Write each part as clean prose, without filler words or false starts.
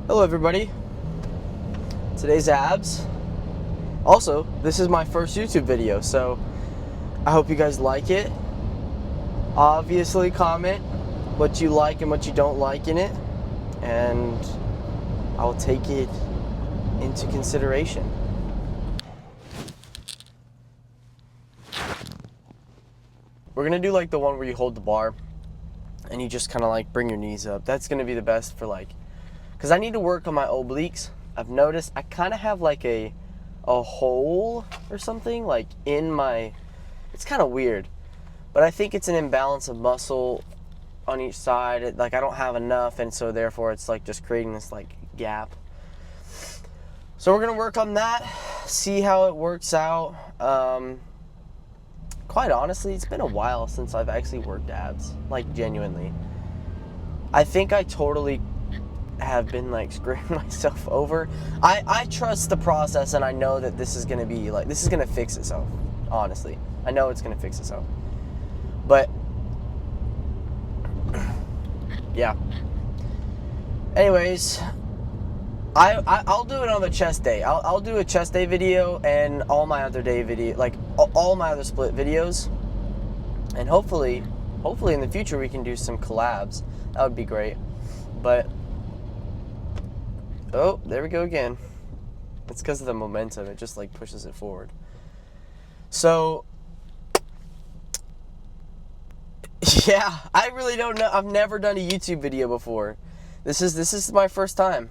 Hello everybody, today's abs. Also, this is my first YouTube video, so I hope you guys like it. Obviously comment what you like and what you don't like in it, and I'll take it into consideration. We're gonna do like the one where you hold the bar and you just kind of like bring your knees up. That's gonna be the best for like, because I need to work on my obliques. I've noticed I kind of have like a hole or something like in my, it's kind of weird, but I think it's an imbalance of muscle on each side. Like I don't have enough, and so therefore it's like just creating this like gap. So we're gonna work on that, see how it works out. Quite honestly, it's been a while since I've actually worked abs, like genuinely. I think I totally have been like screwing myself over. I trust the process, and I know that this is gonna be like, this is gonna fix itself. Honestly, I know it's gonna fix itself. But yeah. Anyways, I'll do it on the chest day. I'll do a chest day video and all my other day video, like all my other split videos, and hopefully in the future we can do some collabs. That would be great. But oh, there we go again. It's because of the momentum. It just like pushes it forward. So yeah, I really don't know. I've never done a YouTube video before. This is my first time.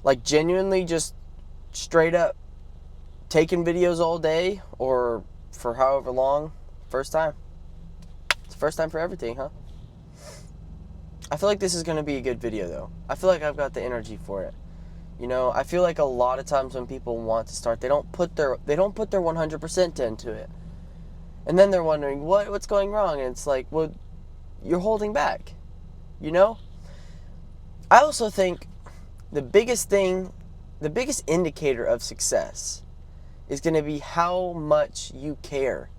Like genuinely just straight up taking videos all day or for however long. First time. It's the first time for everything, huh? I feel like this is going to be a good video though. I feel like I've got the energy for it. You know, I feel like a lot of times when people want to start, they don't put their 100% into it. And then they're wondering what's going wrong, and it's like, well, you're holding back. You know? I also think the biggest indicator of success is going to be how much you care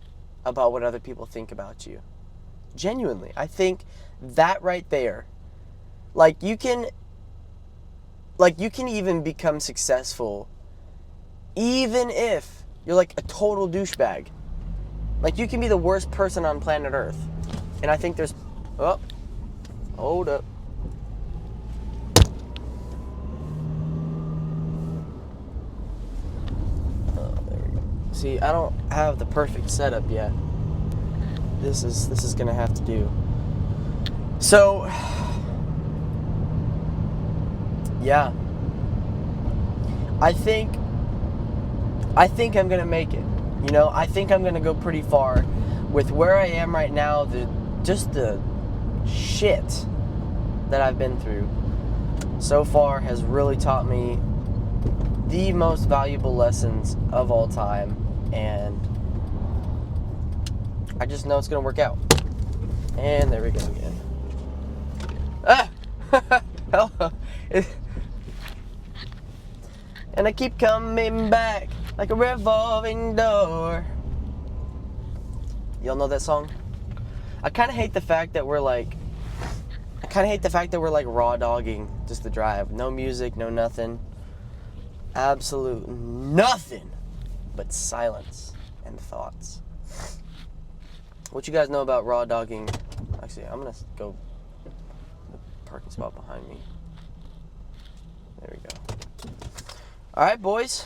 about what other people think about you. Genuinely, I think that right there, like you can even become successful even if you're like a total douchebag. Like you can be the worst person on planet Earth. And I think there's, oh, hold up. See, I don't have the perfect setup yet. This is gonna have to do. So, yeah. I think I'm gonna make it. You know, I think I'm gonna go pretty far with where I am right now. Just the shit that I've been through so far has really taught me the most valuable lessons of all time. And I just know it's gonna work out. And there we go again. Ah! Hello. And I keep coming back like a revolving door. Y'all know that song? I kind of hate the fact that we're like raw dogging just the drive. No music, no nothing. Absolute nothing but silence and thoughts. What you guys know about raw dogging? Actually, I'm gonna go the parking spot behind me. There we go. All right, boys.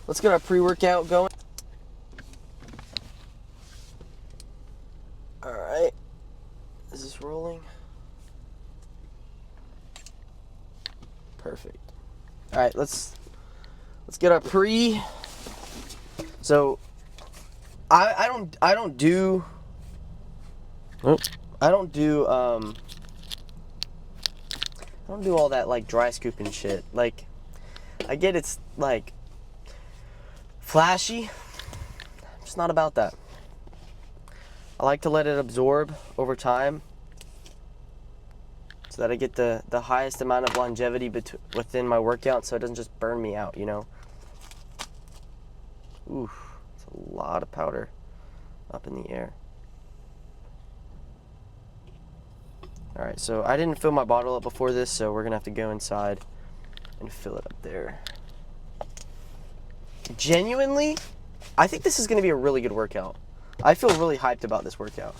Let's get our pre-workout going. All right. Is this rolling? Perfect. All right, let's get our pre. So I don't do all that like dry scooping shit. Like I get it's like flashy. I'm just not about that. I like to let it absorb over time so that I get the highest amount of longevity within my workout, so it doesn't just burn me out, you know. Oof, it's a lot of powder up in the air. Alright, so I didn't fill my bottle up before this, so we're gonna have to go inside and fill it up there. Genuinely, I think this is going to be a really good workout. I feel really hyped about this workout.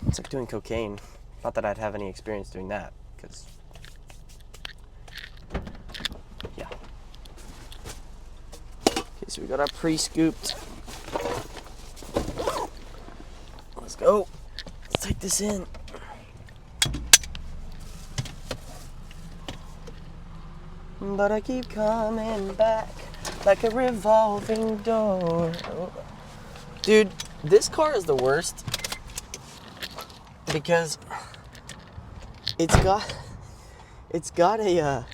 It's like doing cocaine. Not that I'd have any experience doing that, because, yeah. Okay, so we got our pre-scooped. Let's go. Let's take this in. But I keep coming back like a revolving door. Dude, this car is the worst because it's got a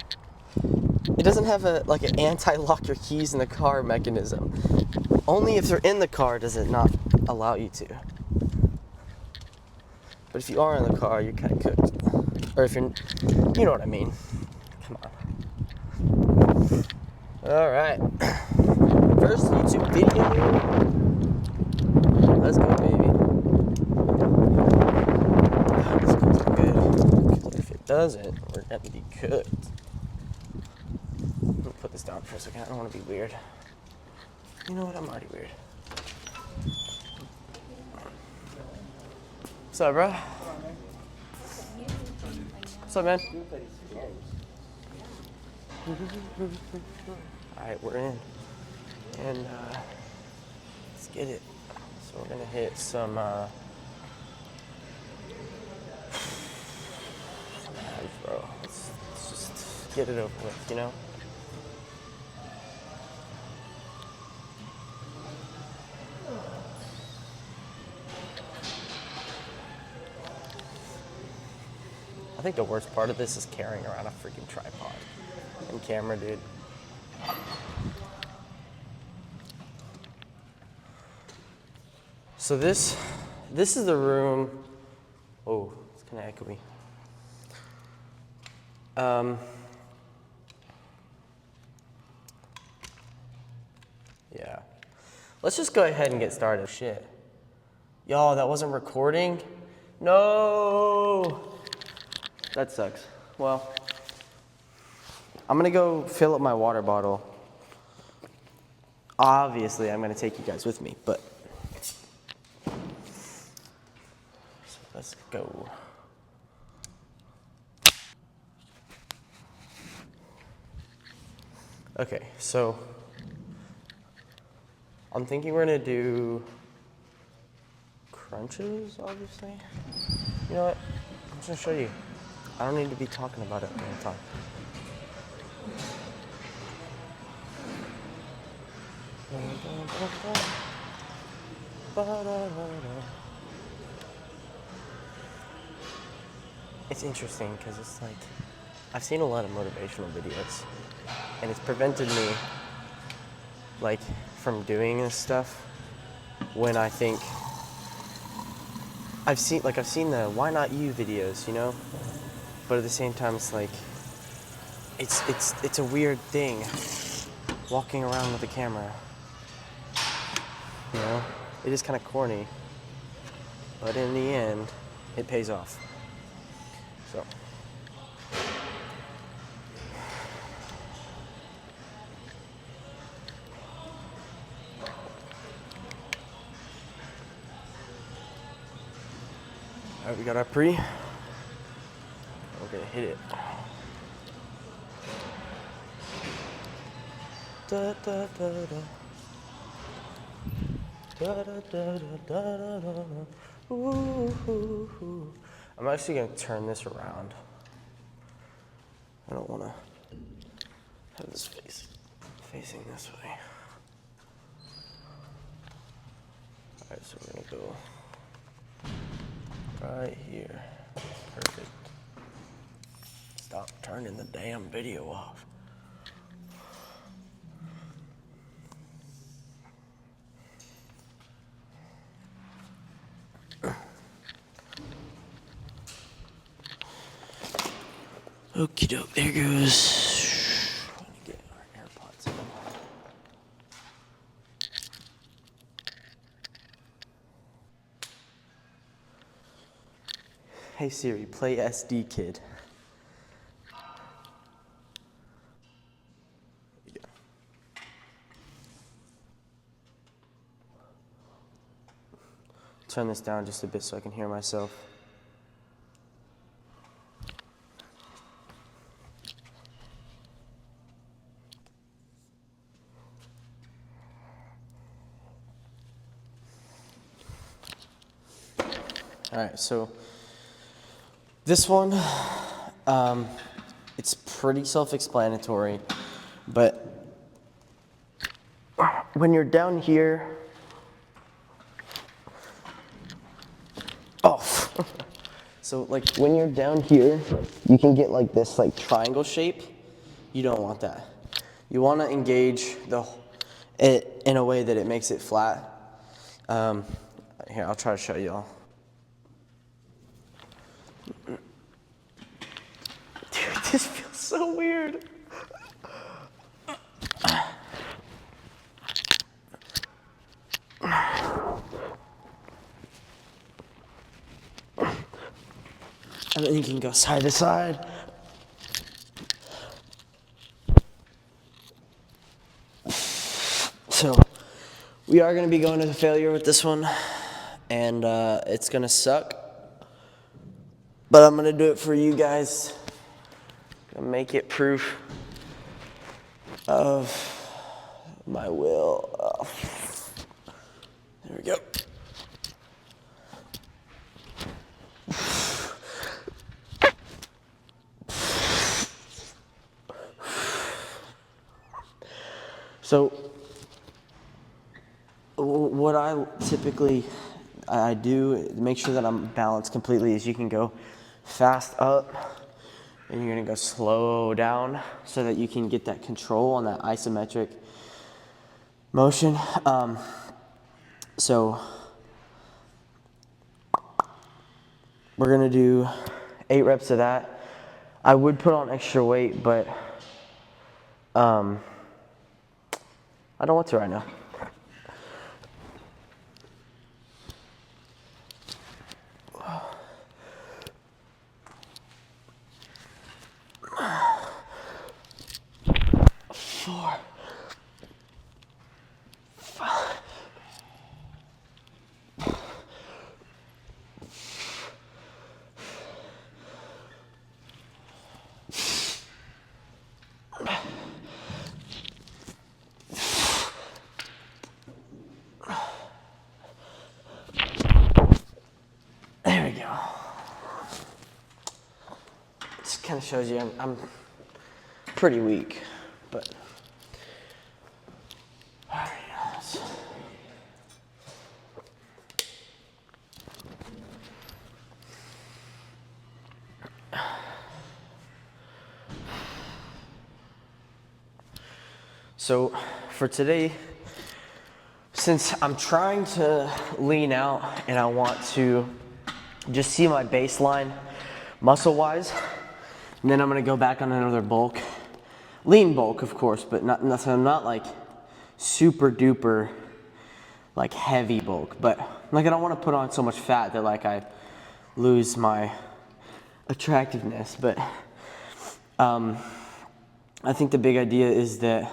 it doesn't have a like an anti-lock your keys in the car mechanism. Only if they're in the car does it not allow you to. But if you are in the car, you're kind of cooked. Or if you're, you know what I mean. Come on. All right. First YouTube video. Let's go, baby. This cooks good. Because if it doesn't, we're going to be cooked. Let me put this down for a second. I don't want to be weird. You know what? I'm already weird. What's up, bro? What's up, man? Alright, we're in. And let's get it. So we're gonna hit some abs, bro. Let's just get it over with, you know? I think the worst part of this is carrying around a freaking tripod and camera, dude. So this is the room. Oh, it's kind of echoey. Yeah. Let's just go ahead and get started. Shit. Y'all, that wasn't recording? No! That sucks. Well, I'm gonna go fill up my water bottle. Obviously, I'm gonna take you guys with me, but so let's go. Okay, so I'm thinking we're gonna do crunches, obviously. You know what? I'm just gonna show you. I don't need to be talking about it all the time. It's interesting because it's like, I've seen a lot of motivational videos and it's prevented me like from doing this stuff when I think I've seen the why not you videos, you know? But at the same time it's like it's a weird thing walking around with a camera. You know? It is kind of corny. But in the end, it pays off. So all right, we got our pre. We're gonna hit it. Da, da, da, da. Da, da, da, da, da, da. Ooh, ooh, ooh. I'm actually gonna turn this around. I don't wanna have this facing this way. All right, so we're gonna go right here. Perfect. Stop turning the damn video off. Okie doke, there goes. Let me get our AirPods in. Hey Siri, play SD Kid. turn this down just a bit so I can hear myself. All right, so this one, it's pretty self-explanatory, but when you're down here, so like when you're down here, you can get like this like triangle shape. You don't want that. You want to engage it in a way that it makes it flat. Here, I'll try to show y'all. Dude, this feels so weird. And then you can go side to side. So we are going to be going to failure with this one, and it's going to suck. But I'm going to do it for you guys. Gonna make it proof of my will. There we go. So what I typically do to make sure that I'm balanced completely is you can go fast up and you're gonna go slow down so that you can get that control on that isometric motion. So we're gonna do 8 reps of that. I would put on extra weight, but I don't want to right now. There we go. This kind of shows you I'm pretty weak, but all right, so for today, since I'm trying to lean out and I want to just see my baseline muscle-wise, and then I'm gonna go back on another bulk. Lean bulk, of course, but not I'm not like super duper like heavy bulk, but like I don't want to put on so much fat that like I lose my attractiveness. But I think the big idea is that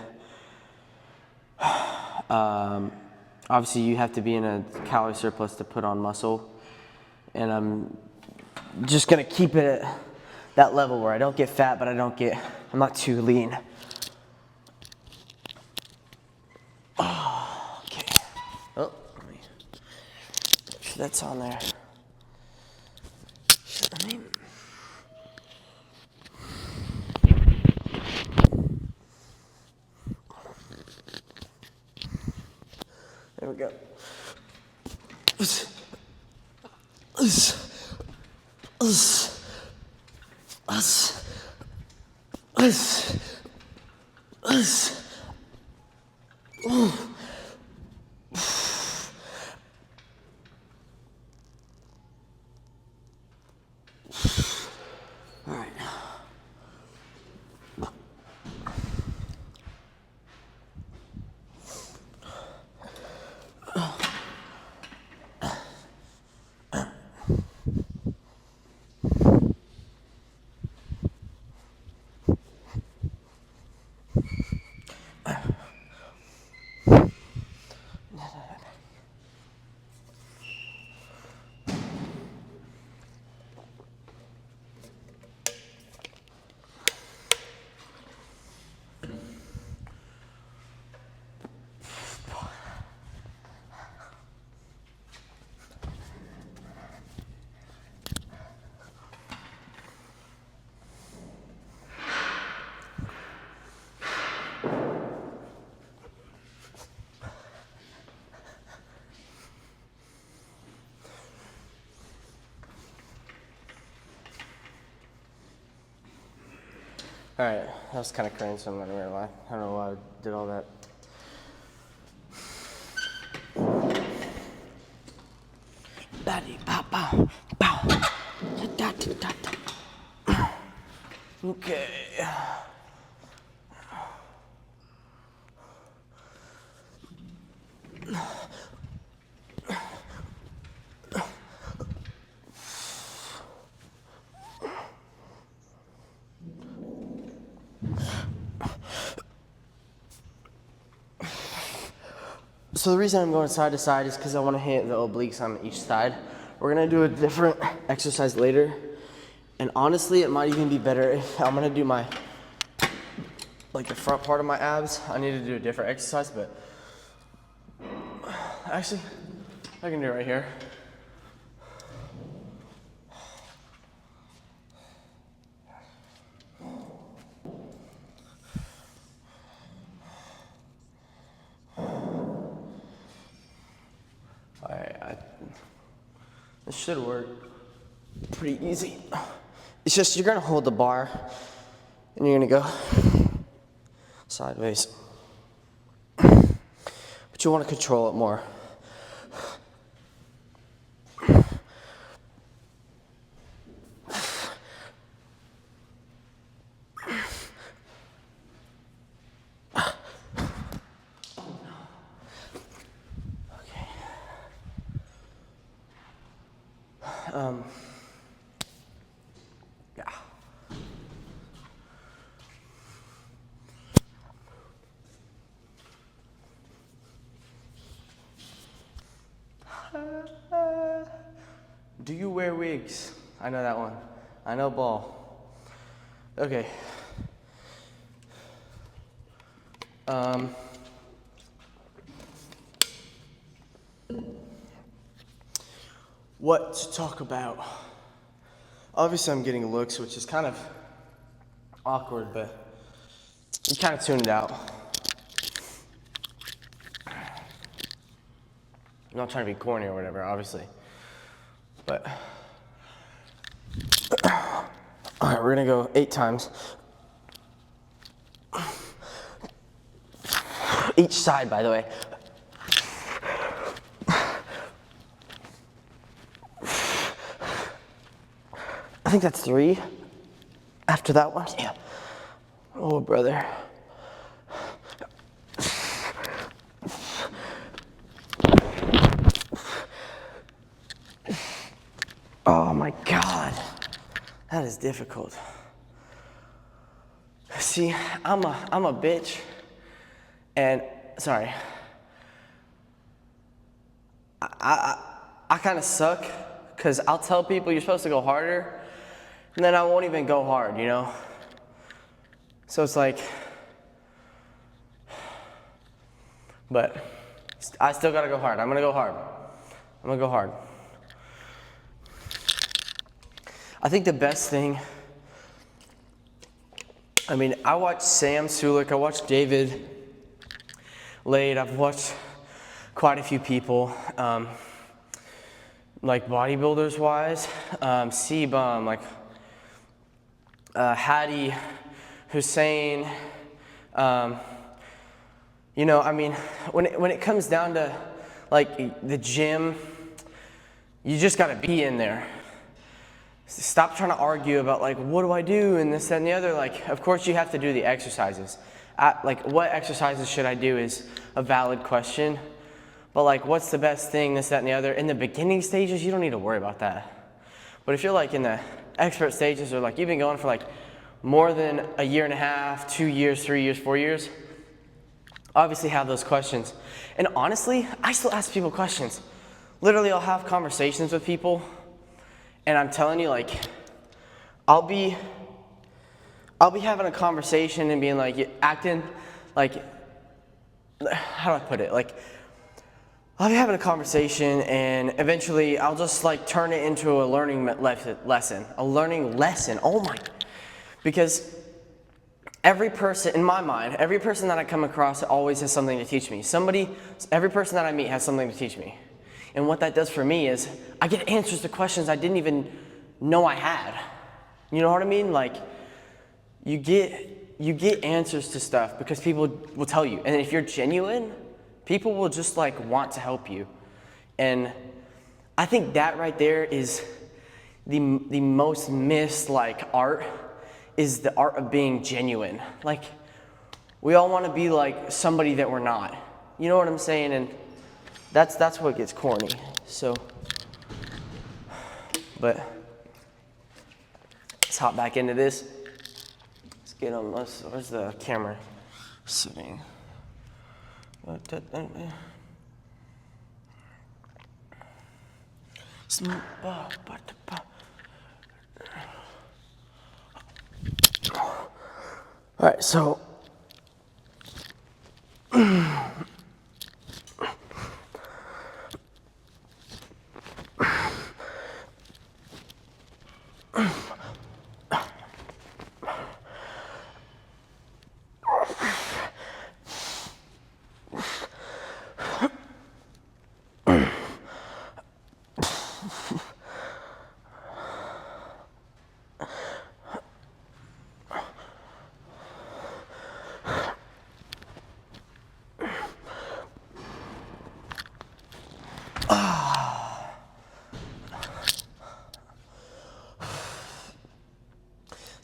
obviously you have to be in a calorie surplus to put on muscle, and I'm just gonna keep it at that level where I don't get fat, but I'm not too lean. Oh, okay. Oh, let me make sure that's on there. There we go. All right. Alright, that was kind of cringe, so I'm not gonna lie. I don't know why I did all that. Okay. So the reason I'm going side to side is because I want to hit the obliques on each side. We're gonna do a different exercise later. And honestly, it might even be better if I'm gonna do my, like the front part of my abs. I need to do a different exercise, but actually, I can do it right here. This should work pretty easy. It's just you're gonna hold the bar and you're gonna go sideways. But you wanna control it more. Yeah. Do you wear wigs? I know that one. I know ball. Okay. What to talk about? Obviously I'm getting looks, which is kind of awkward, but you kind of tune it out. I'm not trying to be corny or whatever, obviously. But, all right, we're gonna go 8 times. Each side, by the way. I think that's 3. After that one, yeah. Oh, brother. Oh my God, that is difficult. See, I'm a bitch, and sorry. I kind of suck, because I'll tell people you're supposed to go harder, and then I won't even go hard, you know? So it's like, but I still gotta go hard. I'm gonna go hard. I'm gonna go hard. I think the best thing, I mean, I watched Sam Sulek, I watched David Lade, I've watched quite a few people, like bodybuilders wise, C-Bum, like Hadi, Hussein, you know, I mean, when it comes down to like the gym, you just gotta be in there. Stop trying to argue about like, what do I do and this, that, and the other. Like, of course you have to do the exercises. Like, what exercises should I do is a valid question. But like, what's the best thing, this, that, and the other. In the beginning stages, you don't need to worry about that. But if you're like in the expert stages, or like you've been going for like more than 1.5 years, 2 years, 3 years, 4 years, obviously have those questions. And honestly, I still ask people questions. Literally, I'll have conversations with people, and I'm telling you, like, I'll be having a conversation and being like, acting like, how do I put it? Like, I'll be having a conversation, and eventually I'll just like turn it into a learning lesson. A learning lesson, oh my. Because every person, in my mind, every person that I come across always has something to teach me. Every person that I meet has something to teach me. And what that does for me is I get answers to questions I didn't even know I had. You know what I mean? Like, you get answers to stuff because people will tell you. And if you're genuine, people will just like want to help you. And I think that right there is the most missed like art, is the art of being genuine. Like, we all want to be like somebody that we're not. You know what I'm saying? And that's what gets corny. So, but let's hop back into this. Let's get on. Where's the camera sitting? All right, so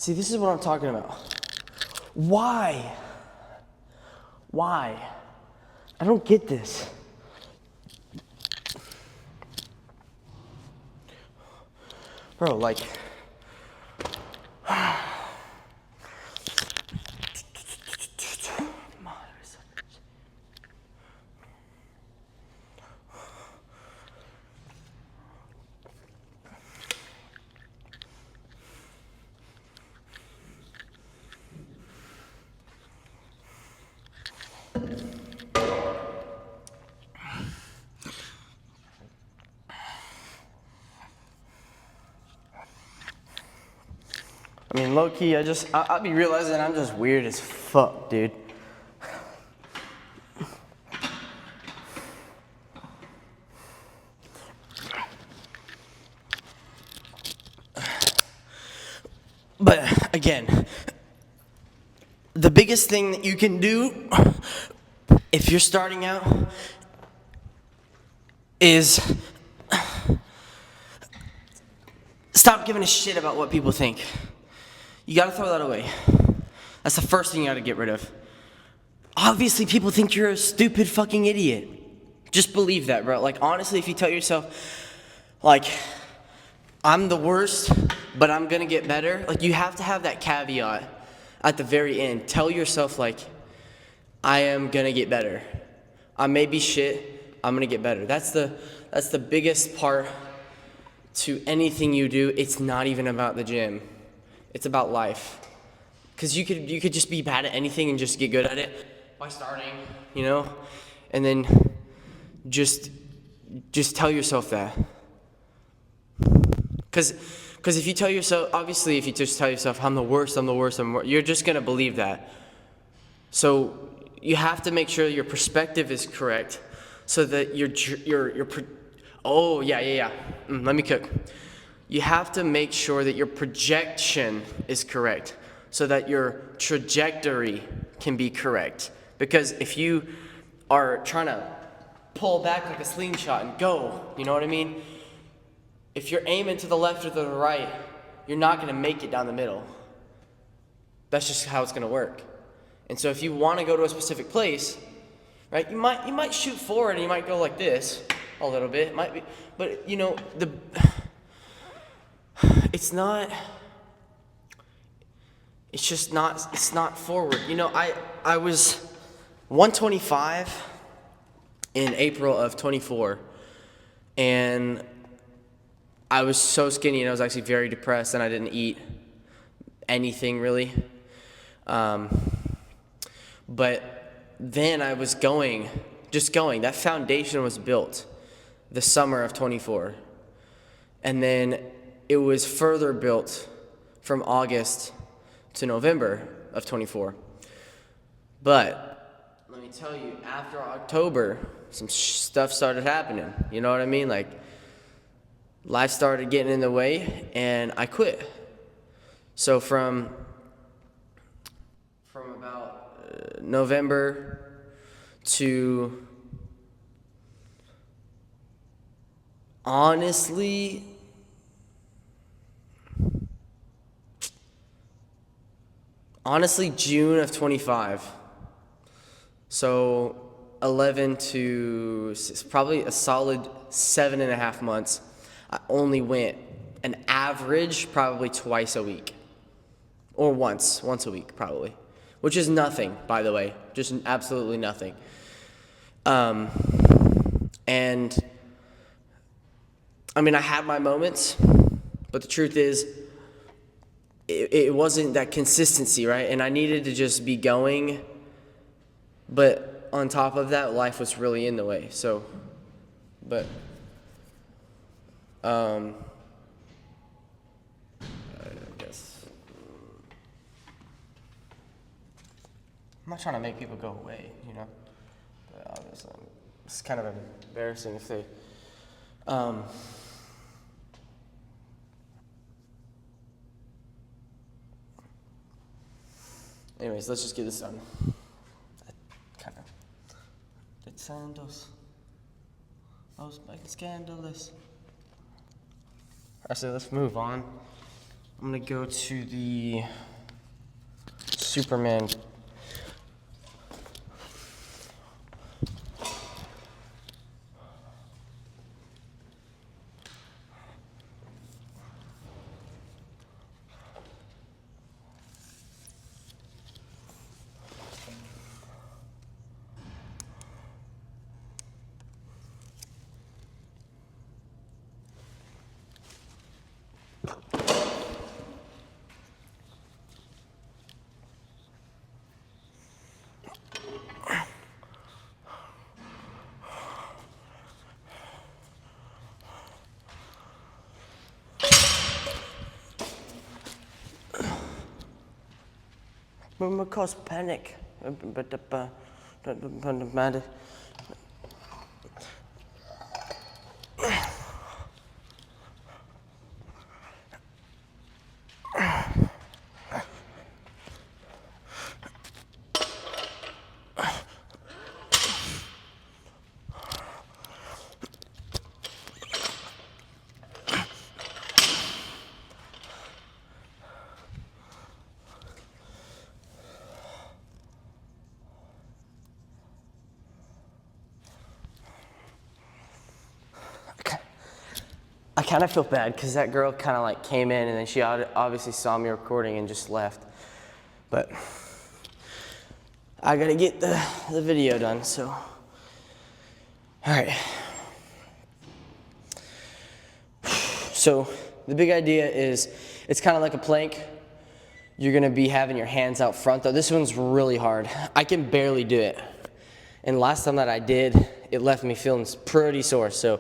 see, this is what I'm talking about. Why? I don't get this. Bro, like, I mean, low key, I'll be realizing I'm just weird as fuck, dude. But again, the biggest thing that you can do if you're starting out is stop giving a shit about what people think. You gotta throw that away. That's the first thing you gotta get rid of. Obviously, people think you're a stupid fucking idiot. Just believe that, bro. Like, honestly, if you tell yourself, like, I'm the worst, but I'm gonna get better, like, you have to have that caveat at the very end. Tell yourself, like, I am gonna get better. I may be shit, I'm gonna get better. That's the biggest part to anything you do. It's not even about the gym. It's about life. Because you could just be bad at anything and just get good at it by starting, you know? And then just tell yourself that. Because if you tell yourself, obviously if you just tell yourself, I'm the worst, you're just going to believe that. So you have to make sure your perspective is correct so that let me cook. You have to make sure that your projection is correct so that your trajectory can be correct. Because if you are trying to pull back like a slingshot and go, you know what I mean? If you're aiming to the left or to the right, you're not going to make it down the middle. That's just how it's going to work. And so if you want to go to a specific place, right, you might shoot forward and you might go like this a little bit. It might be, but you know, it's not forward. You know, I was 125 in April of 24, and I was so skinny, and I was actually very depressed, and I didn't eat anything really. But then I was going. That foundation was built the summer of 24. And then it was further built from August to November of 24. But let me tell you, after October, some stuff started happening. You know what I mean? Like, life started getting in the way, and I quit. So from November to honestly June of 25. So 11 to probably a solid 7.5 months. I only went an average probably twice a week, or once a week probably, which is nothing, by the way, just absolutely nothing. And I mean, I had my moments, but the truth is, it wasn't that consistency, right? And I needed to just be going, but on top of that, life was really in the way. So, but, I guess I'm not trying to make people go away, you know. But obviously, it's kind of embarrassing if they, anyways, let's just get this done. Kind of. It sandals. I was making scandalous. Alright, so let's move on. I'm gonna go to the Superman. Mama cause panic. I kind of feel bad because that girl kind of like came in and then she obviously saw me recording and just left. But I gotta get the video done, so. All right. So the big idea is it's kind of like a plank. You're gonna be having your hands out front though. This one's really hard. I can barely do it. And last time that I did, it left me feeling pretty sore. So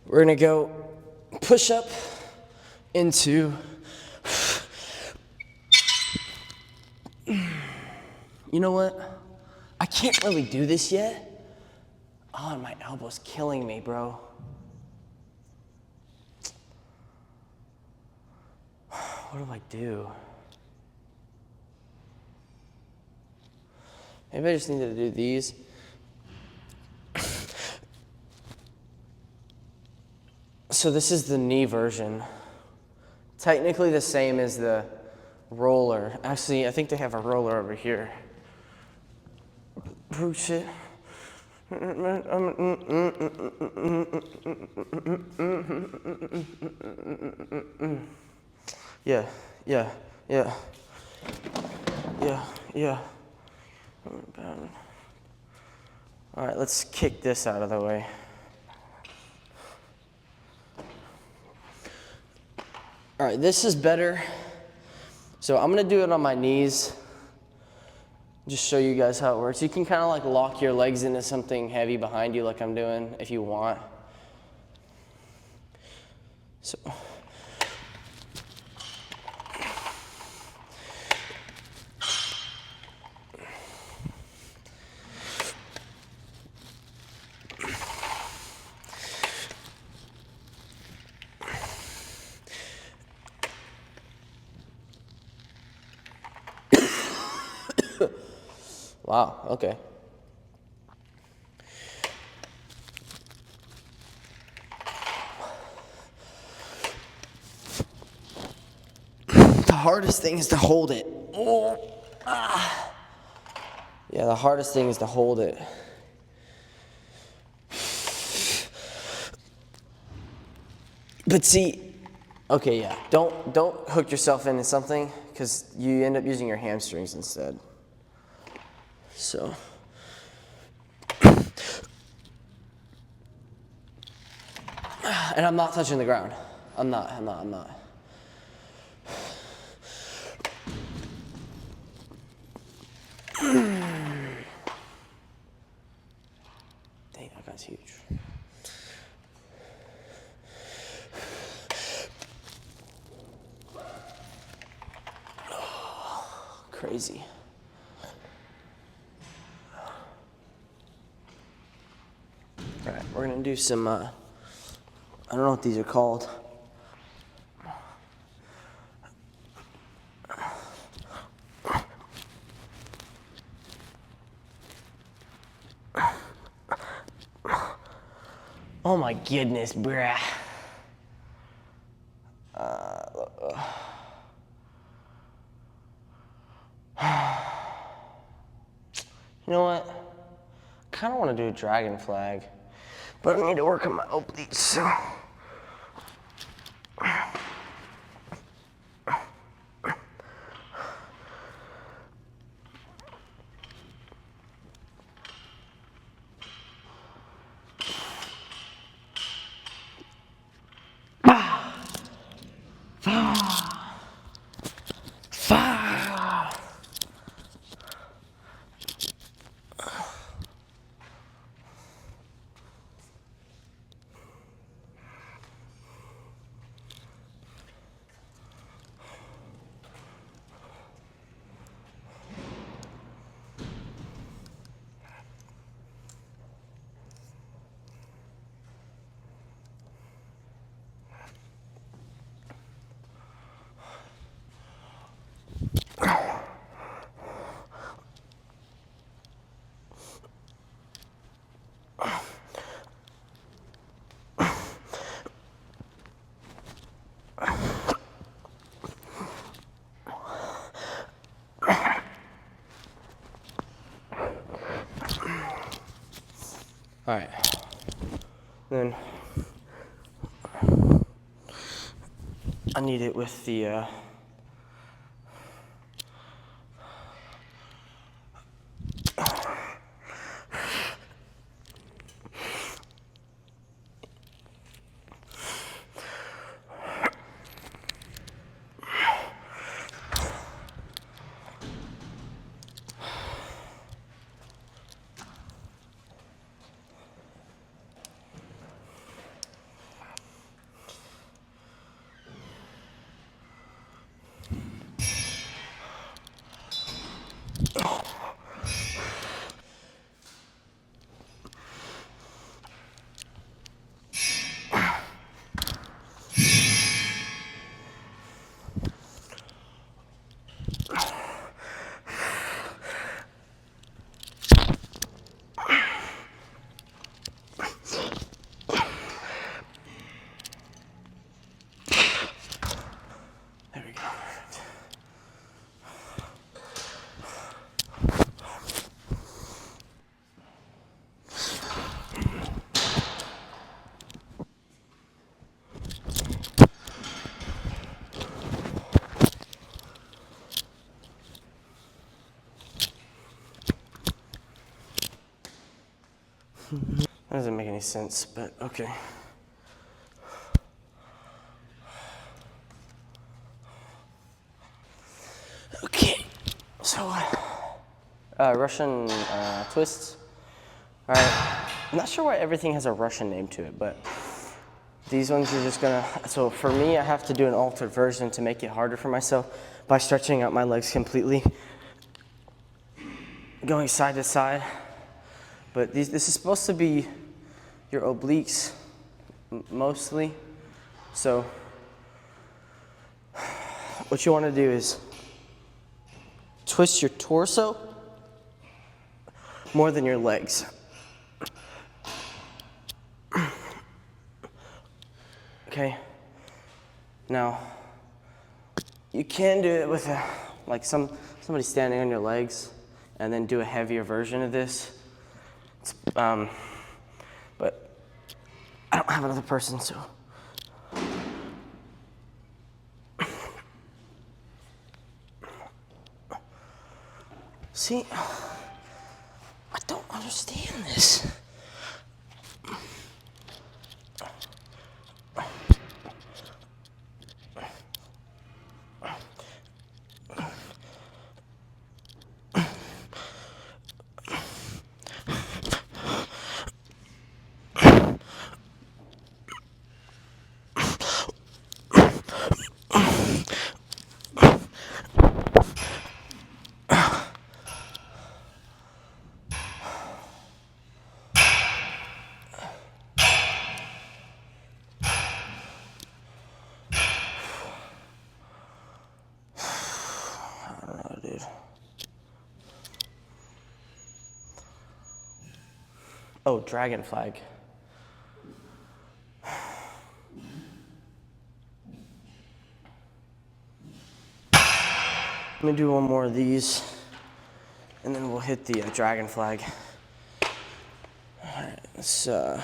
we're gonna go push up into, you know what? I can't really do this yet. Oh, and my elbow's killing me, bro. What do I do? Maybe I just need to do these. So this is the knee version. Technically the same as the roller. Actually, I think they have a roller over here. Oh shit. Yeah. All right, let's kick this out of the way. All right, this is better. So I'm gonna do it on my knees. Just show you guys how it works. You can kind of like lock your legs into something heavy behind you like I'm doing if you want. So. Wow, okay. The hardest thing is to hold it. Oh, ah. Yeah, the hardest thing is to hold it. But see, okay, yeah, don't hook yourself into something because you end up using your hamstrings instead. So. And I'm not touching the ground. I'm not. Dang, that guy's huge. Crazy. All right, we're gonna do some, I don't know what these are called. Oh my goodness, bruh. You know what? I kind of want to do a dragon flag, but I need to work on my obliques, so. All right, then I need it with the, there we go. That doesn't make any sense, but okay. Okay, so Russian twists. All right, I'm not sure why everything has a Russian name to it, but these ones are just gonna, so for me, I have to do an altered version to make it harder for myself by stretching out my legs completely, going side to side. But this is supposed to be your obliques mostly. So what you want to do is twist your torso more than your legs. Okay. Now, you can do it with somebody standing on your legs, and then do a heavier version of this. But I don't have another person, so. See, I don't understand this. Dude. Oh, dragon flag. Let me do one more of these, and then we'll hit the dragon flag. All right, let's, okay.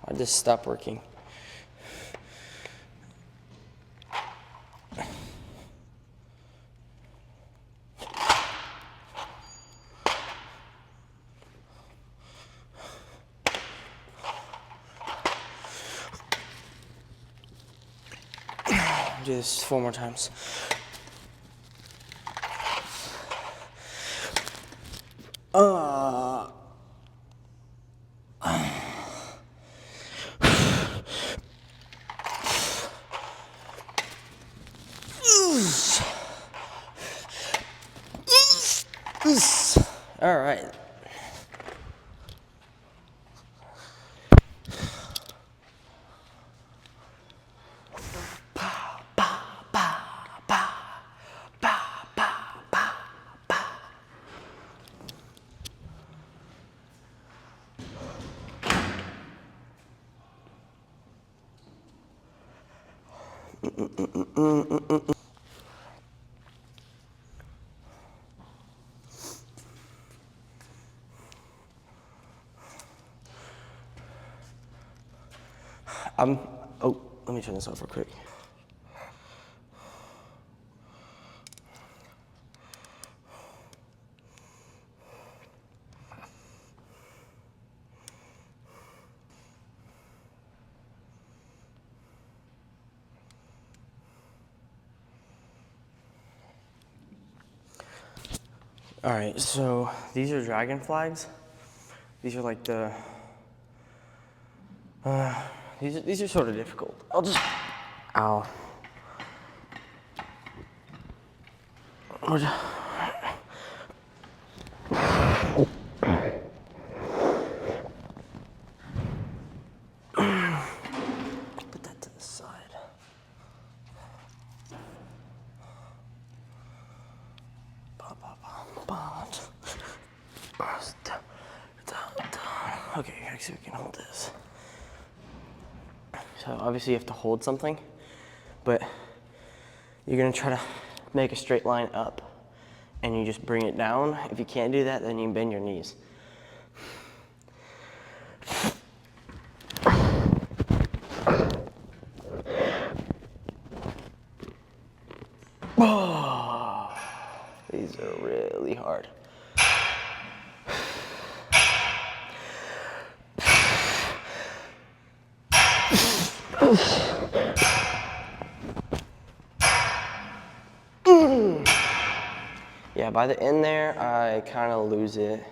I just stopped working. Do this 4 more times. All right. Oh, let me turn this off real quick. All right, so these are dragon flags. These are like the, these are sort of difficult. I'll just, ow. Put that to the side. Okay, actually we can hold this. So obviously you have to hold something, but you're gonna try to make a straight line up and you just bring it down. If you can't do that, then you bend your knees. Oh, these are really hard. Yeah, by the end there, I kind of lose it.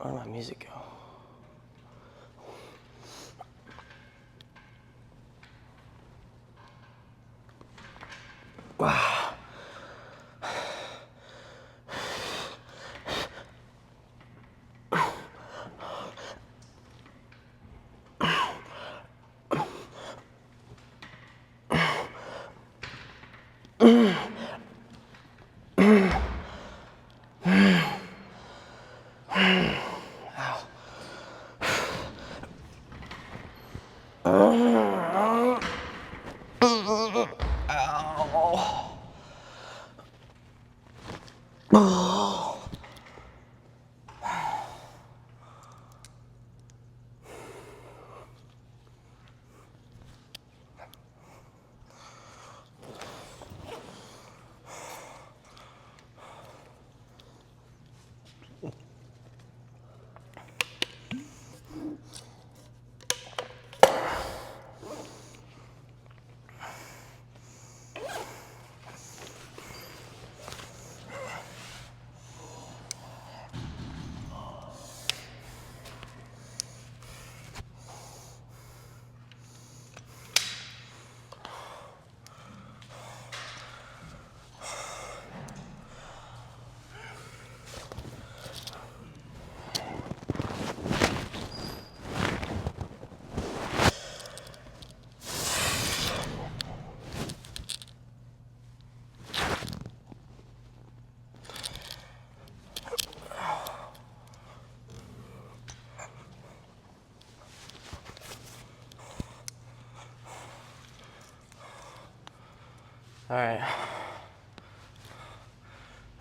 Where did my music go? Wow.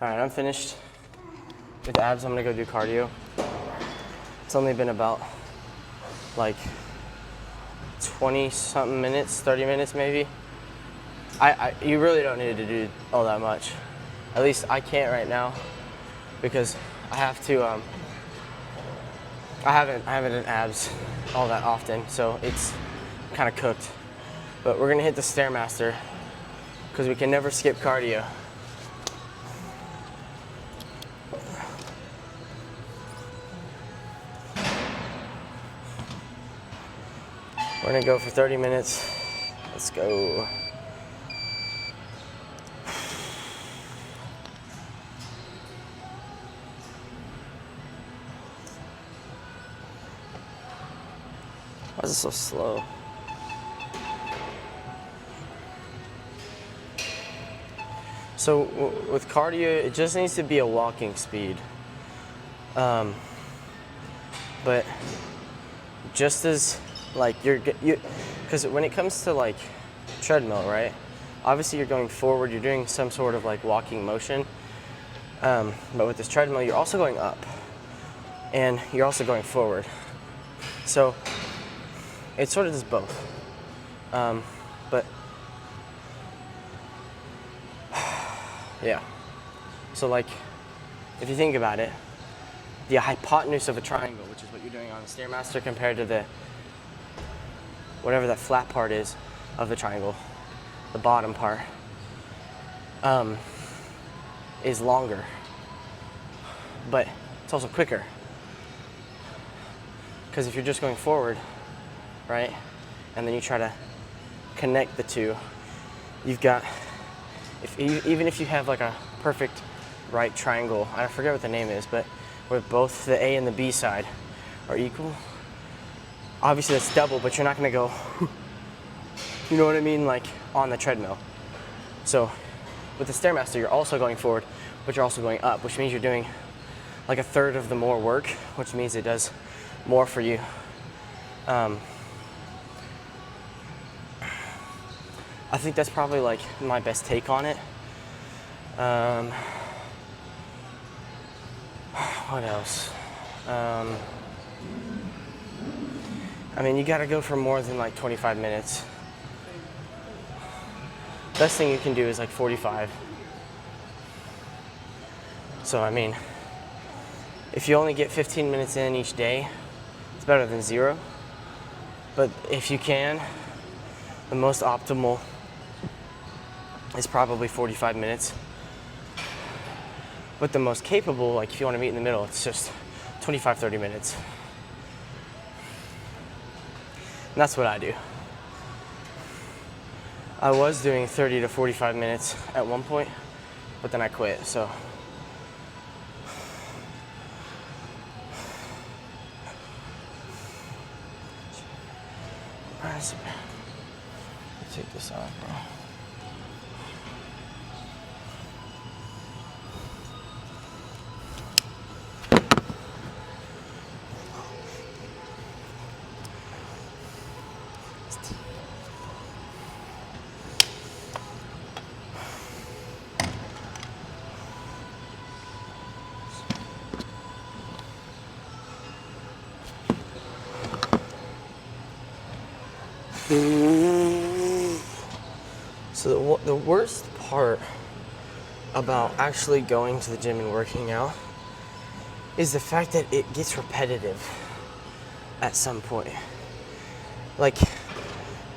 All right, I'm finished with abs. I'm gonna go do cardio. It's only been about like 20 something minutes, 30 minutes maybe. You really don't need to do all that much. At least I can't right now because I have to, I haven't done abs all that often, so it's kind of cooked. But we're gonna hit the Stairmaster because we can never skip cardio. We're gonna go for 30 minutes. Let's go. Why is it so slow? So with cardio, it just needs to be a walking speed. But just as like because when it comes to like treadmill, right? Obviously you're going forward, you're doing some sort of like walking motion. But with this treadmill, you're also going up and you're also going forward. So it sort of does both. But yeah. So like, if you think about it, the hypotenuse of a triangle, which is what you're doing on the Stairmaster compared to the, whatever that flat part is of the triangle, the bottom part, is longer, but it's also quicker. Because if you're just going forward, right, and then you try to connect the two, you've got, even if you have like a perfect right triangle, I forget what the name is, but where both the A and the B side are equal, obviously that's double, but you're not gonna go, you know what I mean, like on the treadmill. So with the Stairmaster, you're also going forward, but you're also going up, which means you're doing like a third of the more work, which means it does more for you. I think that's probably like my best take on it. What else? I mean, you gotta go for more than like 25 minutes. Best thing you can do is like 45. So I mean, if you only get 15 minutes in each day, it's better than 0. But if you can, the most optimal is probably 45 minutes. But the most capable, like if you want to meet in the middle, it's just 25, 30 minutes. And that's what I do. I was doing 30 to 45 minutes at one point, but then I quit, so. Let's take this off, bro. So the worst part about actually going to the gym and working out is the fact that it gets repetitive at some point. Like,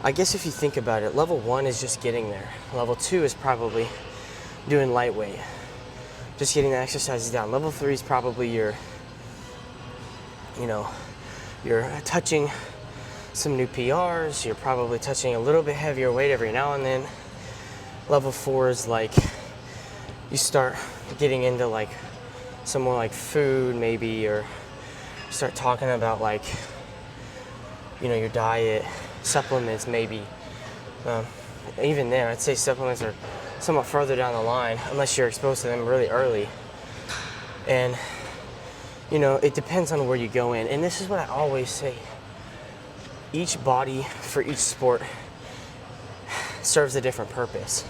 I guess if you think about it, level 1 is just getting there. Level 2 is probably doing lightweight, just getting the exercises down. Level 3 is probably you're touching some new PRs, you're probably touching a little bit heavier weight every now and then. Level 4 is like, you start getting into like some more like food maybe, or start talking about like, your diet, supplements maybe. Even there, I'd say supplements are somewhat further down the line unless you're exposed to them really early. And, it depends on where you go in. And this is what I always say. Each body for each sport serves a different purpose.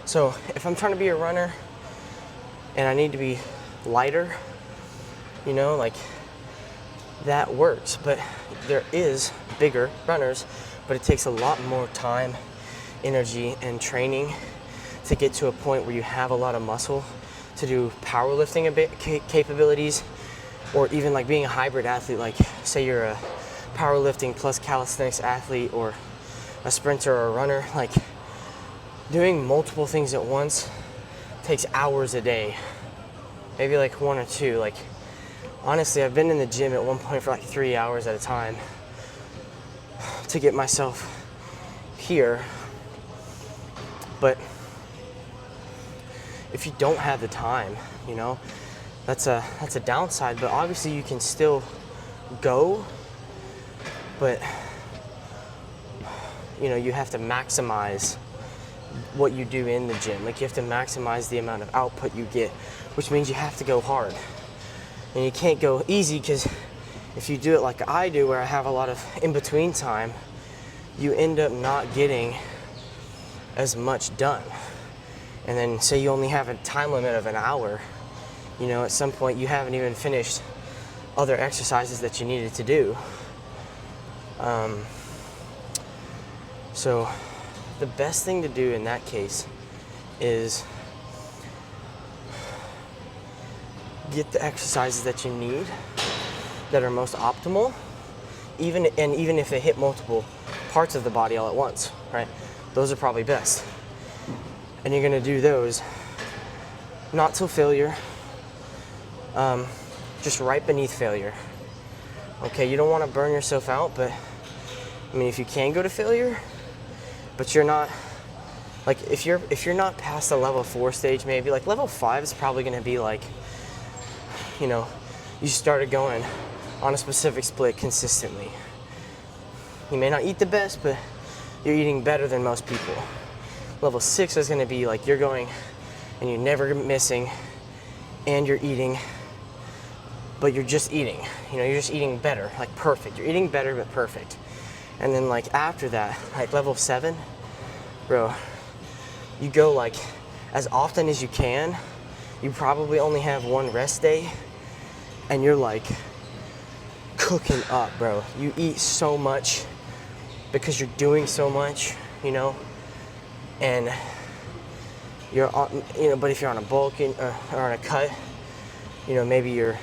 So if I'm trying to be a runner and I need to be lighter, like that works. But there is bigger runners, but it takes a lot more time, energy, and training to get to a point where you have a lot of muscle to do powerlifting capabilities, or even like being a hybrid athlete, like say you're a powerlifting plus calisthenics athlete or a sprinter or a runner. Like, doing multiple things at once takes hours a day, maybe like 1 or 2. Like, honestly, I've been in the gym at one point for like 3 hours at a time to get myself here. But if you don't have the time, that's a downside. But obviously you can still go, but you have to maximize what you do in the gym. Like, you have to maximize the amount of output you get, which means you have to go hard. And you can't go easy, because if you do it like I do, where I have a lot of in-between time, you end up not getting as much done. And then say you only have a time limit of an hour, at some point you haven't even finished other exercises that you needed to do. So the best thing to do in that case is get the exercises that you need that are most optimal, even if they hit multiple parts of the body all at once, right? Those are probably best. And you're gonna do those not till failure, just right beneath failure. Okay, you don't want to burn yourself out, but if you can go to failure, but you're not, like, if you're not past the level 4 stage, maybe like level 5 is probably going to be like, you started going on a specific split consistently. You may not eat the best, but you're eating better than most people. Level 6 is going to be like, you're going and you're never missing, and you're eating, but you're just eating. You're just eating better, like perfect. You're eating better, but perfect. And then like after that, like level 7, bro, you go like as often as you can. You probably only have one rest day, and you're like cooking up, bro. You eat so much because you're doing so much, and you're on, but if you're on a bulk or on a cut, maybe you're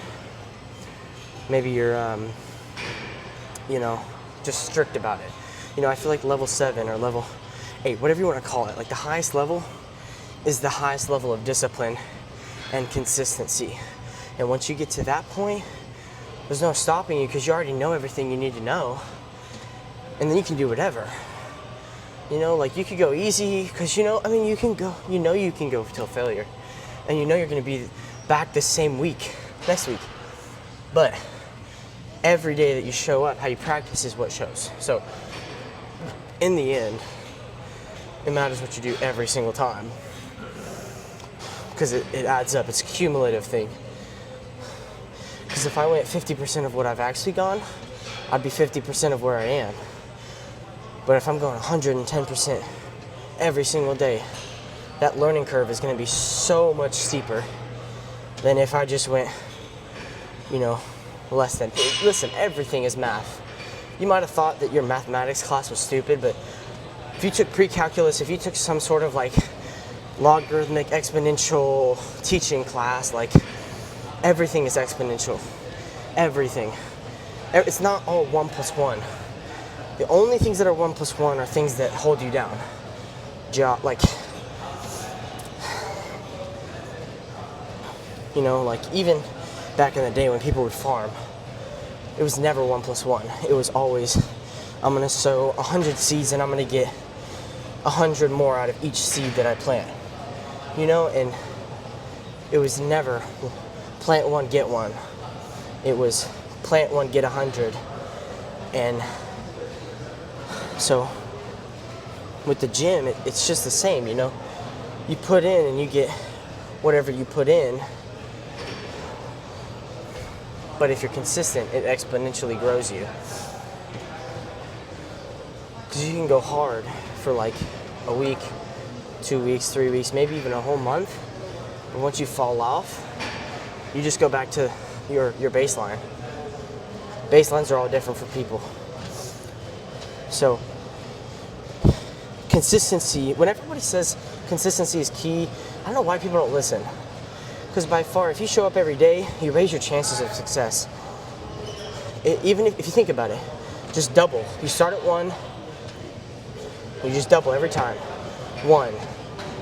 just strict about it. I feel like level 7 or level 8, whatever you want to call it, like the highest level is the highest level of discipline and consistency. And once you get to that point, there's no stopping you because you already know everything you need to know. And then you can do whatever. You know, like you could go easy because you can go till failure. And you know you're going to be back the same week, next week. But every day that you show up, how you practice is what shows. So in the end, it matters what you do every single time. Because it adds up. It's a cumulative thing. Because if I went 50% of what I've actually gone, I'd be 50% of where I am. But if I'm going 110% every single day, that learning curve is going to be so much steeper than if I just went, less than. Listen, everything is math. You might have thought that your mathematics class was stupid, but if you took pre-calculus, if you took some sort of like logarithmic exponential teaching class, like everything is exponential. Everything. It's not all 1 plus 1. The only things that are 1 plus 1 are things that hold you down. Like even back in the day when people would farm, it was never 1 plus 1. It was always, I'm gonna sow 100 seeds and I'm gonna get 100 more out of each seed that I plant. And it was never plant 1, get 1. It was plant 1, get 100. And so with the gym, it's just the same, You put in and you get whatever you put in. But if you're consistent, it exponentially grows you. Because you can go hard for like a week, 2 weeks, 3 weeks, maybe even a whole month. But once you fall off, you just go back to your baseline. Baselines are all different for people. So consistency, when everybody says consistency is key, I don't know why people don't listen. Because by far, if you show up every day, you raise your chances of success. Even if you think about it, just double. You start at 1, you just double every time. 1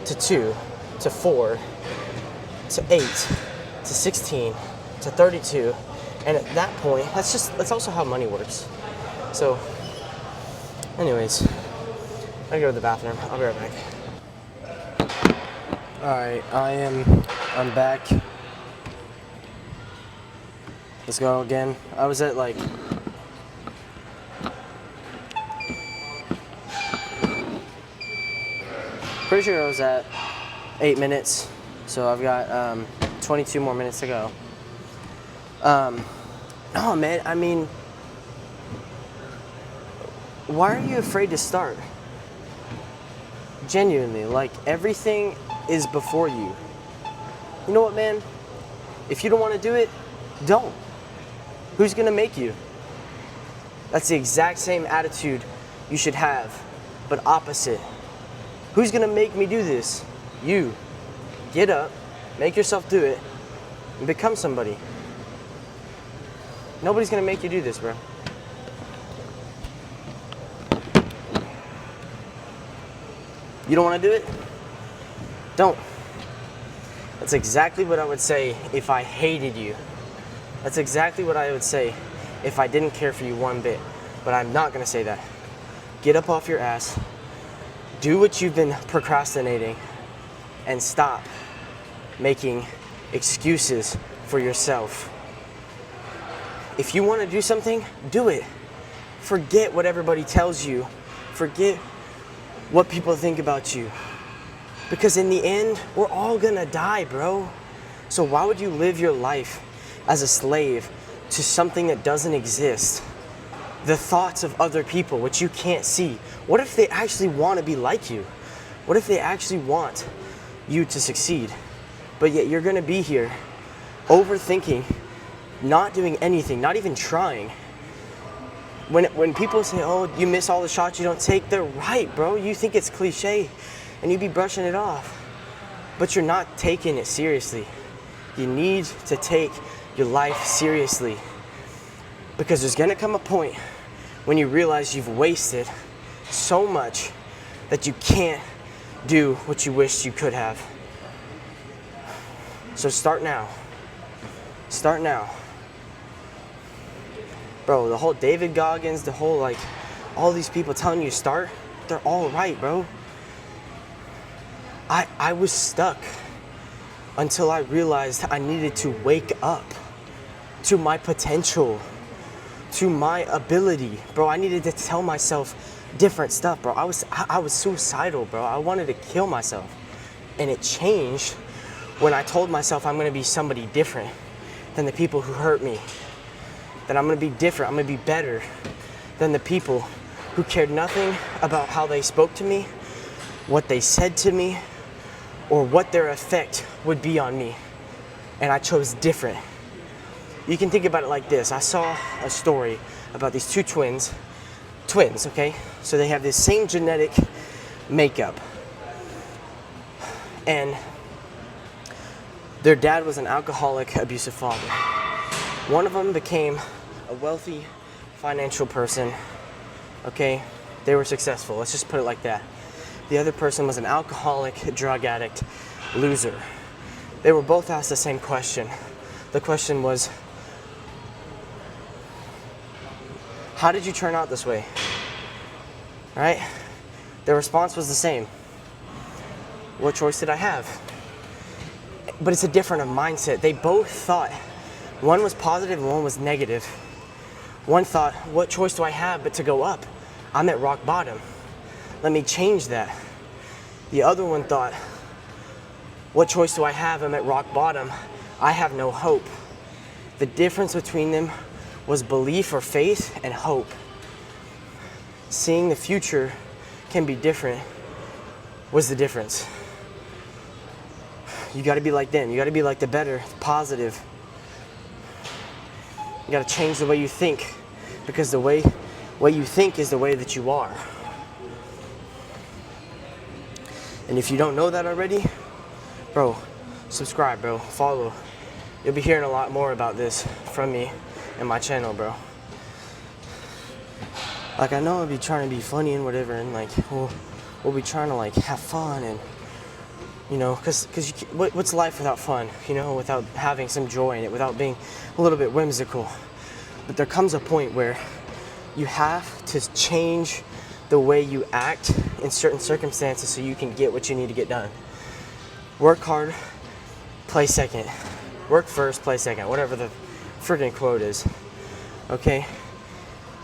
to 2 to 4 to 8 to 16 to 32. And at that point, that's also how money works. So, anyways, I gotta go to the bathroom. I'll be right back. Alright, I'm back. Let's go again. I was at like pretty sure I was at 8 minutes. So I've got 22 more minutes to go. No man, why are you afraid to start? Genuinely, like everything is before you. You know what, man? If you don't want to do it, don't. Who's gonna make you? That's the exact same attitude you should have, but opposite. Who's gonna make me do this? You. Get up, make yourself do it, and become somebody. Nobody's gonna make you do this, bro. You don't want to do it? Don't. That's exactly what I would say if I hated you. That's exactly what I would say if I didn't care for you one bit. But I'm not going to say that. Get up off your ass. Do what you've been procrastinating. And stop making excuses for yourself. If you want to do something, do it. Forget what everybody tells you. Forget what people think about you. Because in the end, we're all gonna die, bro. So why would you live your life as a slave to something that doesn't exist? The thoughts of other people, which you can't see. What if they actually want to be like you? What if they actually want you to succeed? But yet you're gonna be here overthinking, not doing anything, not even trying. When people say, oh, you miss all the shots you don't take, they're right, bro. You think it's cliche and you be brushing it off, but you're not taking it seriously. You need to take your life seriously, because there's gonna come a point when you realize you've wasted so much that you can't do what you wish you could have. So start now. Start now. Bro, the whole David Goggins, the whole, like, all these people telling you to start, they're all right, bro. I was stuck until I realized I needed to wake up to my potential, to my ability. Bro, I needed to tell myself different stuff, bro. I was suicidal, bro. I wanted to kill myself. And it changed when I told myself I'm gonna be somebody different than the people who hurt me. That I'm gonna be different, I'm gonna be better than the people who cared nothing about how they spoke to me, what they said to me, or what their effect would be on me. And I chose different. You can think about it like this. I saw a story about these two twins, okay? So they have this same genetic makeup. And their dad was an alcoholic, abusive father. One of them became a wealthy financial person, okay? They were successful, let's just put it like that. The other person was an alcoholic, drug addict, loser. They were both asked the same question. The question was, how did you turn out this way? Right? Their response was the same. What choice did I have? But it's a different mindset. They both thought, one was positive and one was negative. One thought, what choice do I have but to go up? I'm at rock bottom. Let me change that. The other one thought, what choice do I have? I'm at rock bottom. I have no hope. The difference between them was belief or faith and hope. Seeing the future can be different was the difference. You gotta be like them. You gotta be like the better, positive. You gotta change the way you think, because the way you think is the way that you are. And if you don't know that already, bro, subscribe, bro, follow. You'll be hearing a lot more about this from me and my channel, bro. Like, I know I'll be trying to be funny and whatever, and like, we'll be trying to like have fun, and you know, cause what's life without fun? You know, without having some joy in it, without being a little bit whimsical. But there comes a point where you have to change the way you act in certain circumstances so you can get what you need to get done. Work hard, play second. Work first, play second, whatever the freaking quote is, okay?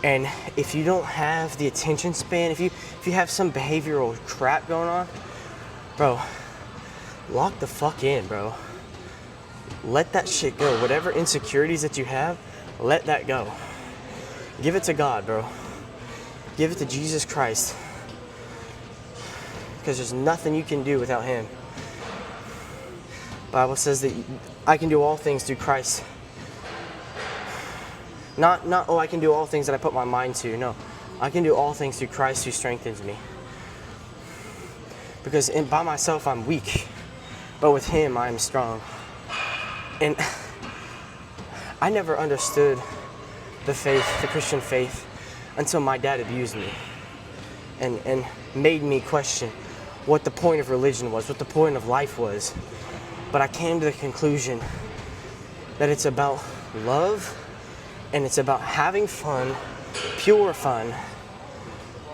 And if you don't have the attention span, if you have some behavioral crap going on, bro, lock the fuck in, bro. Let that shit go. Whatever insecurities that you have, let that go. Give it to God, bro. Give it to Jesus Christ. Because there's nothing you can do without Him. Bible says that I can do all things through Christ. Not, oh, I can do all things that I put my mind to. No, I can do all things through Christ who strengthens me. Because by myself, I'm weak. But with Him, I am strong. And I never understood the faith, the Christian faith, until my dad abused me. And made me question what the point of religion was, what the point of life was. But I came to the conclusion that it's about love, and it's about having fun, pure fun,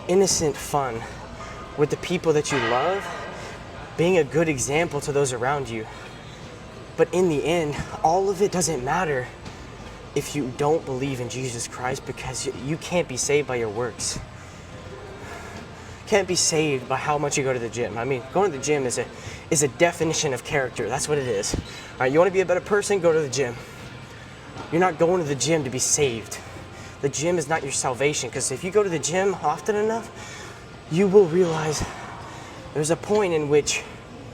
innocent fun with the people that you love, being a good example to those around you. But in the end, all of it doesn't matter if you don't believe in Jesus Christ, because you can't be saved by your works. Can't be saved by how much you go to the gym. I mean, going to the gym is a definition of character. That's what it is. All right, you want to be a better person? Go to the gym. You're not going to the gym to be saved. The gym is not your salvation, because if you go to the gym often enough, you will realize there's a point in which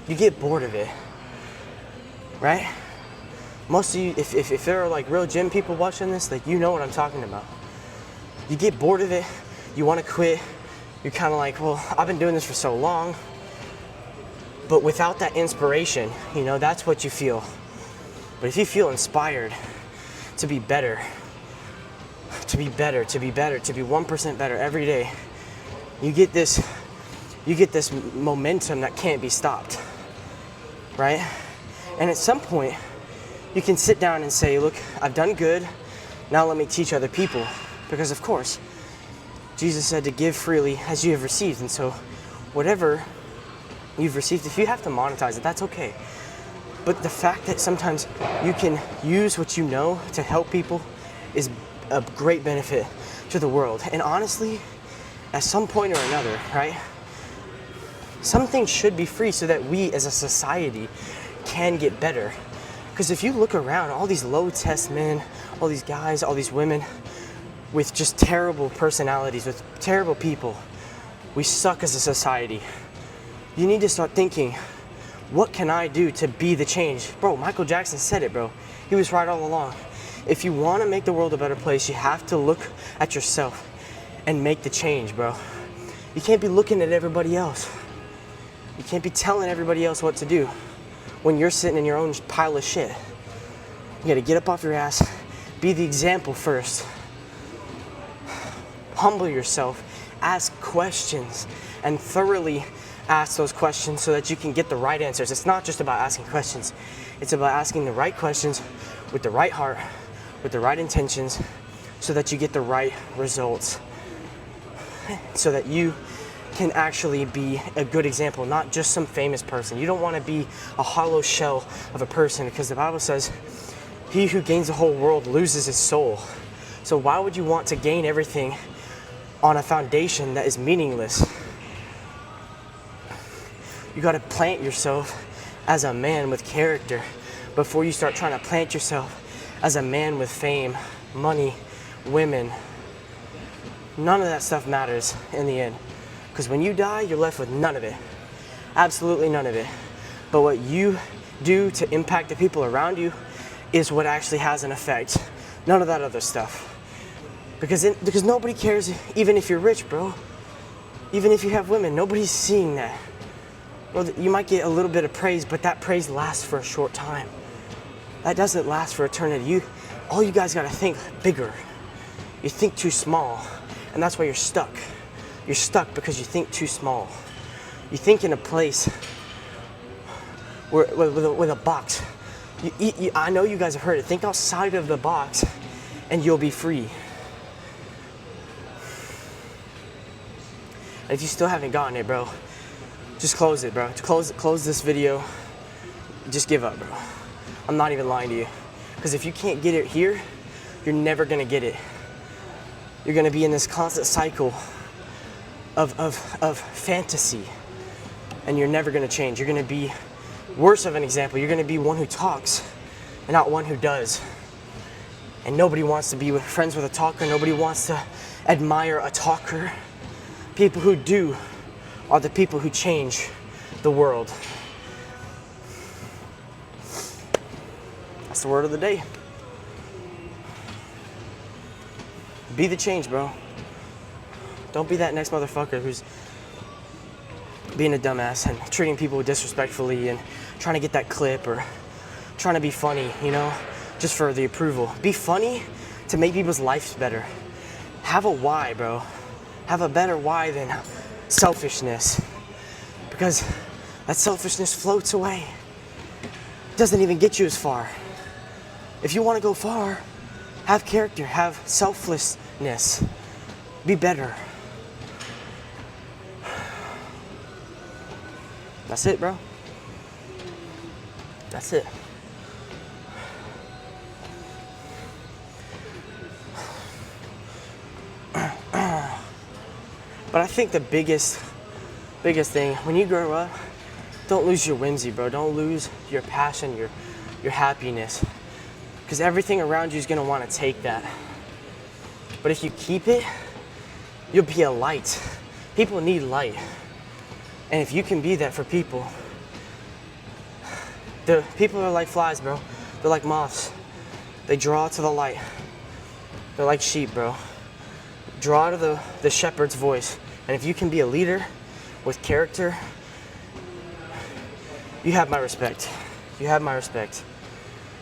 you get bored of it, right? Most of you, if there are like real gym people watching this, like, you know what I'm talking about. You get bored of it, you want to quit, you're kind of like, well, I've been doing this for so long. But without that inspiration, you know, that's what you feel. But if you feel inspired to be better, to be 1% better every day, you get this momentum that can't be stopped, right? And at some point, you can sit down and say, look, I've done good, Now let me teach other people. Because of course, Jesus said to give freely as you have received. And so whatever you've received, if you have to monetize it, that's okay. But the fact that sometimes you can use what you know to help people is a great benefit to the world. And honestly, at some point or another, right, some things should be free so that we as a society can get better. Because if you look around, all these low-test men, all these guys, all these women with just terrible personalities, with terrible people, we suck as a society. You need to start thinking, what can I do to be the change? Bro, Michael Jackson said it, bro. He was right all along. If you want to make the world a better place, you have to look at yourself and make the change, bro. You can't be looking at everybody else. You can't be telling everybody else what to do when you're sitting in your own pile of shit. You gotta get up off your ass, be the example first. Humble yourself, ask questions, and thoroughly ask those questions so that you can get the right answers. It's not just about asking questions. It's about asking the right questions with the right heart, with the right intentions, so that you get the right results. So that you can actually be a good example, not just some famous person. You don't want to be a hollow shell of a person, because the Bible says, he who gains the whole world loses his soul. So why would you want to gain everything on a foundation that is meaningless? You got to plant yourself as a man with character before you start trying to plant yourself as a man with fame, money, women. None of that stuff matters in the end. Because when you die, you're left with none of it. Absolutely none of it. But what you do to impact the people around you is what actually has an effect. None of that other stuff. Because nobody cares, even if you're rich, bro. Even if you have women, nobody's seeing that. Well, you might get a little bit of praise, but that praise lasts for a short time. That doesn't last for eternity. All you guys gotta think bigger. You think too small, and that's why you're stuck. You're stuck because you think too small. You think in a place with a box. I know you guys have heard it. Think outside of the box, and you'll be free. And if you still haven't gotten it, bro, just close it, bro. Close this video. Just give up, bro. I'm not even lying to you. Because if you can't get it here, you're never gonna get it. You're gonna be in this constant cycle of fantasy, and you're never gonna change. You're gonna be worse of an example. You're gonna be one who talks and not one who does. And nobody wants to be friends with a talker. Nobody wants to admire a talker. People who do are the people who change the world. That's the word of the day. Be the change, bro. Don't be that next motherfucker who's being a dumbass and treating people disrespectfully and trying to get that clip or trying to be funny, you know, just for the approval. Be funny to make people's lives better. Have a why, bro. Have a better why than selfishness, because that selfishness floats away. It doesn't even get you as far. If you want to go far, have character, have selflessness. Be better. That's it, bro. That's it. But I think the biggest thing, when you grow up, don't lose your whimsy, bro. Don't lose your passion, your happiness. Because everything around you is going to want to take that. But if you keep it, you'll be a light. People need light. And if you can be that for people, the people are like flies, bro. They're like moths. They draw to the light. They're like sheep, bro. Draw to the shepherd's voice. And if you can be a leader with character, you have my respect. You have my respect.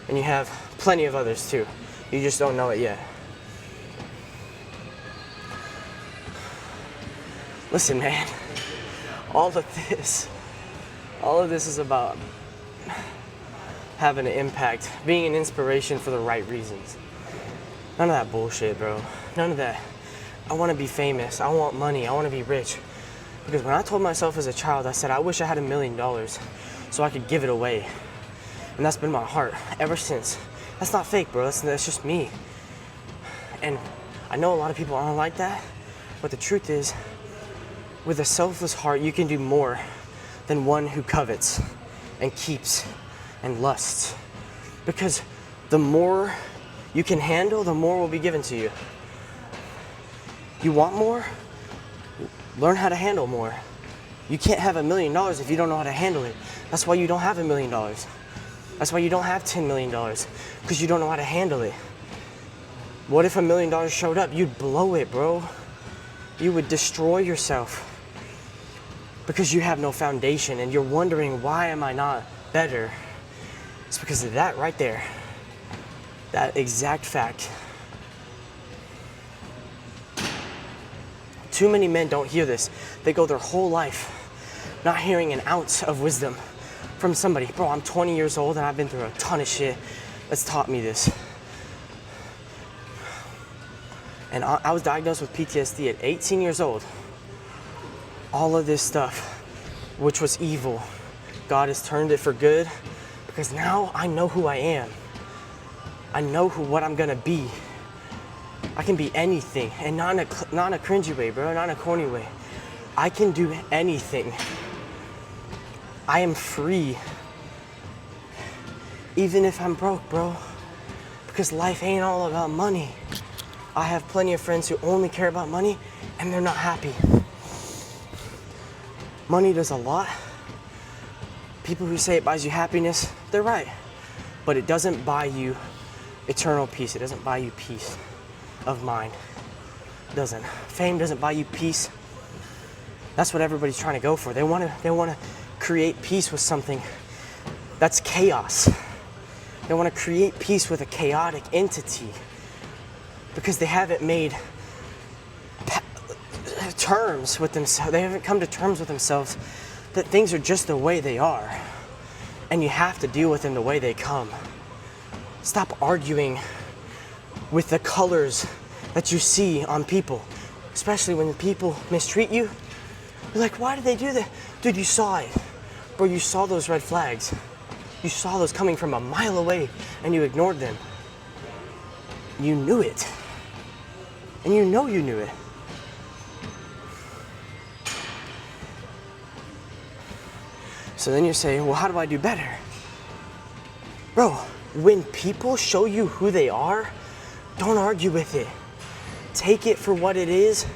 And you have plenty of others too. You just don't know it yet. Listen, man, all of this is about having an impact, being an inspiration for the right reasons. None of that bullshit, bro. None of that. I want to be famous. I want money. I want to be rich. Because when I told myself as a child, I said, I wish I had $1 million so I could give it away. And that's been my heart ever since. That's not fake, bro. That's just me. And I know a lot of people aren't like that, but the truth is, with a selfless heart, you can do more than one who covets and keeps and lusts. Because the more you can handle, the more will be given to you. You want more? Learn how to handle more. You can't have $1 million if you don't know how to handle it. That's why you don't have $1 million. That's why you don't have $10 million, because you don't know how to handle it. What if $1 million showed up? You'd blow it, bro. You would destroy yourself because you have no foundation and you're wondering, why am I not better? It's because of that right there. That exact fact. Too many men don't hear this. They go their whole life not hearing an ounce of wisdom from somebody. Bro, I'm 20 years old and I've been through a ton of shit that's taught me this. And I was diagnosed with PTSD at 18 years old. All of this stuff, which was evil, God has turned it for good, because now I know who I am. I know what I'm gonna be. I can be anything, and not in a cringy way, bro, not in a corny way. I can do anything. I am free. Even if I'm broke, bro. Because life ain't all about money. I have plenty of friends who only care about money and they're not happy. Money does a lot. People who say it buys you happiness, they're right. But it doesn't buy you eternal peace. It doesn't buy you peace of mind. It doesn't. Fame doesn't buy you peace. That's what everybody's trying to go for. They want to create peace with something that's chaos. They want to create peace with a chaotic entity because they haven't made terms with themselves. They haven't come to terms with themselves that things are just the way they are, and you have to deal with them the way they come. Stop arguing with the colors that you see on people, especially when people mistreat you. You're like, why did they do that? Dude, you saw it. Bro, you saw those red flags. You saw those coming from a mile away and you ignored them. You knew it. And you know you knew it. So then you say, well, how do I do better? Bro, when people show you who they are, don't argue with it. Take it for what it is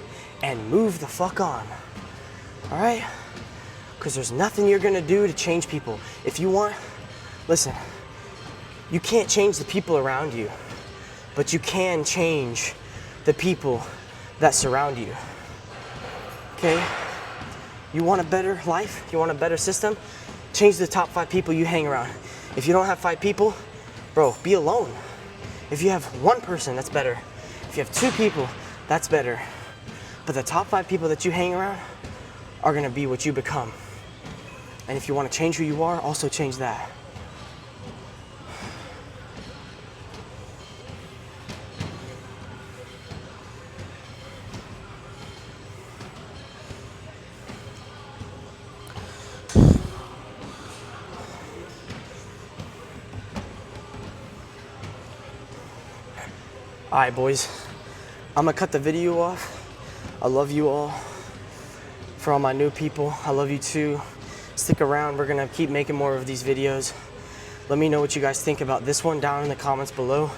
and move the fuck on. All right? Because there's nothing you're gonna do to change people. If you want, listen, you can't change the people around you, but you can change the people that surround you. Okay? You want a better life? You want a better system? Change the top 5 people you hang around. If you don't have 5 people, bro, be alone. If you have 1 person, that's better. If you have 2 people, that's better. But the top 5 people that you hang around are gonna be what you become. And if you wanna change who you are, also change that. All right, boys, I'm gonna cut the video off. I love you all. For all my new people, I love you too. Stick around, we're gonna keep making more of these videos. Let me know what you guys think about this one down in the comments below.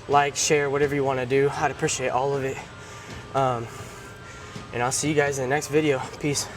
Like, share, whatever you wanna do. I'd appreciate all of it. And I'll see you guys in the next video. Peace.